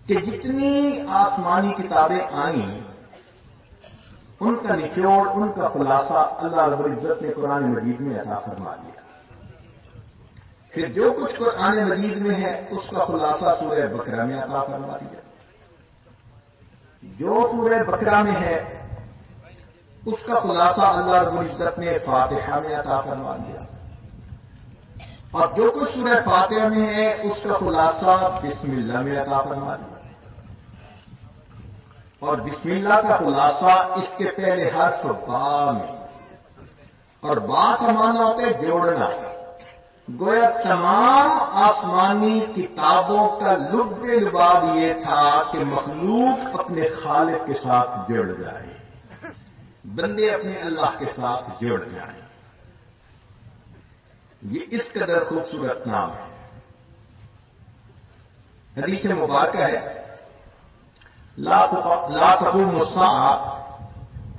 کہ جتنی آسمانی کتابیں آئیں ان کا نچوڑ، ان کا خلاصہ اللہ رب العزت نے قرآن مجید میں عطا فرما دیا۔ پھر جو کچھ قرآن مجید میں ہے اس کا خلاصہ سورہ بقرہ میں عطا فرما دیا۔ جو سورہ بقرہ میں ہے اس کا خلاصہ اللہ رب العزت نے فاتحہ میں عطا فرما دیا، اور جو کچھ سورہ فاتحہ میں ہے اس کا خلاصہ بسم اللہ میں عطا فرما دیا، اور بسم اللہ کا خلاصہ اس کے پہلے حرف با میں، اور با کا معنی ہوتا ہے جوڑنا۔ گویا تمام آسمانی کتابوں کا لب لباب یہ تھا کہ مخلوق اپنے خالق کے ساتھ جڑ جائے، بندے اپنے اللہ کے ساتھ جڑ جائیں۔ یہ اس قدر خوبصورت نام ہے۔ حدیث مبارکہ ہے لا تقوم الساعة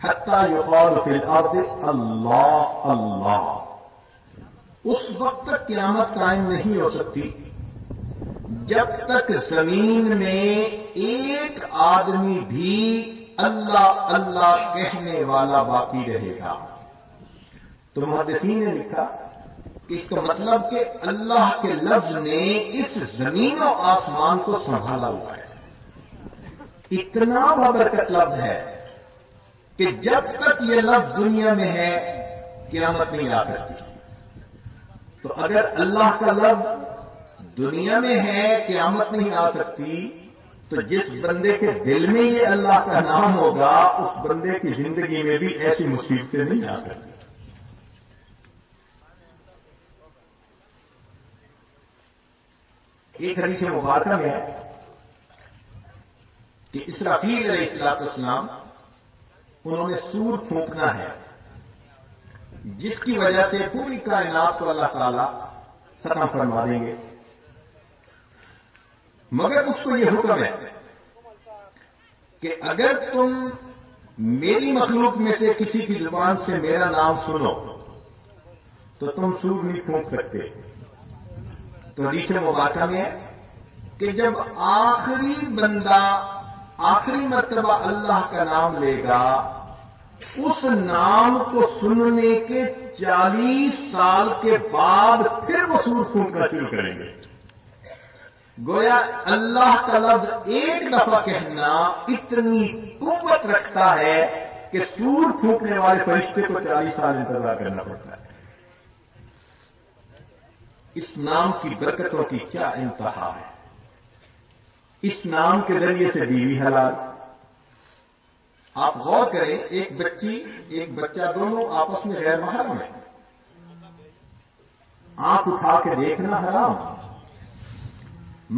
حتى يقال في الارض اللہ اللہ۔ اس وقت تک قیامت قائم نہیں ہو سکتی جب تک زمین میں ایک آدمی بھی اللہ اللہ کہنے والا باقی رہے گا۔ تو محدثین نے لکھا کہ اس کا مطلب کہ اللہ کے لفظ نے اس زمین و آسمان کو سنبھالا ہوا ہے، اتنا بابرکت لفظ ہے کہ جب تک یہ لفظ دنیا میں ہے قیامت نہیں آ سکتی۔ تو اگر اللہ کا لفظ دنیا میں ہے قیامت نہیں آ سکتی، تو جس بندے کے دل میں یہ اللہ کا نام ہوگا اس بندے کی زندگی میں بھی ایسی مصیبتیں نہیں آ سکتی۔ ایک حدیث مبارکہ میں ہے کہ اسرافیل علیہ السلام انہوں نے سور پھونکنا ہے، جس کی وجہ سے پوری کائنات کو اللہ تعالی ختم فرما دیں گے، مگر اس کو یہ حکم ہے کہ اگر تم میری مخلوق میں سے کسی کی زبان سے میرا نام سنو تو تم سور نہیں پھونک سکتے۔ تو حدیث مبارکہ میں ہے کہ جب آخری بندہ آخری مرتبہ اللہ کا نام لے گا، اس نام کو سننے کے 40 سال کے بعد پھر وہ سور پھونکنا شروع کریں گے۔ گویا اللہ کا لفظ ایک دفعہ کہنا اتنی قوت رکھتا ہے کہ سور پھونکنے والے فرشتے کو 40 سال انتظار کرنا پڑتا ہے۔ اس نام کی برکتوں کی کیا انتہا ہے۔ اس نام کے ذریعے سے بیوی حلال۔ آپ غور کریں، ایک بچی ایک بچہ دونوں آپس میں غیر محرم ہیں، آنکھ اٹھا کے دیکھنا حرام،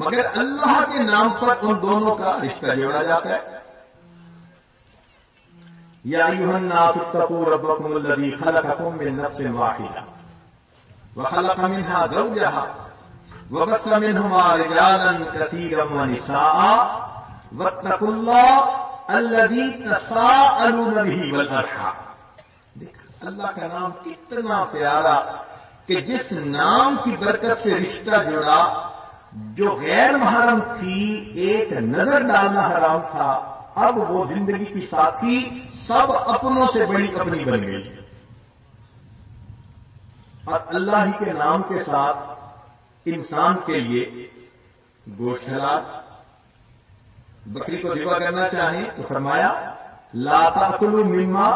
مگر اللہ کے نام پر ان دونوں کا رشتہ جوڑا جاتا ہے۔ یا ایھا الناس اتقوا ربکم الذی خلقکم من نفس واحدہ وخلق منها زوجها وبث منهما رجالا كثيرا ونساء واتقوا الله الذي تساءلون به والارحام۔ دیکھ اللہ کا نام کتنا پیارا کہ جس نام کی برکت سے رشتہ جڑا، جو غیر محرم تھی ایک نظر ڈالنا حرام تھا، اب وہ زندگی کی ساتھی سب اپنوں سے بڑی اپنی بن گئی۔ اور اللہ ہی کے نام کے ساتھ انسان کے لیے گوشت حلال۔ بکری کو ذبح کرنا چاہیں تو فرمایا لا تأکلوا مما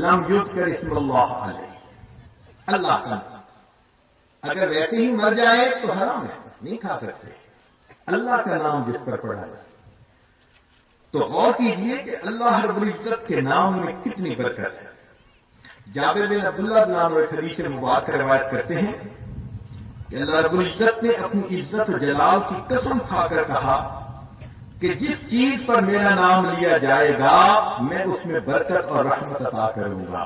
لم یذکر اسم اللہ علیہ۔ اللہ کا نام اگر ویسے ہی مر جائے تو حرام ہے، نہیں کھا سکتے۔ اللہ کا نام جس پر پڑھا جائے تو غور کیجئے کہ اللہ رب العزت کے نام میں کتنی برکت ہے۔ جابر بن عبداللہ رضی اللہ عنہ ایک حدیث مبارکہ روایت کرتے ہیں کہ اللہ رب العزت نے اپنی عزت و جلال کی قسم کھا کر کہا کہ جس چیز پر میرا نام لیا جائے گا میں اس میں برکت اور رحمت عطا کروں گا۔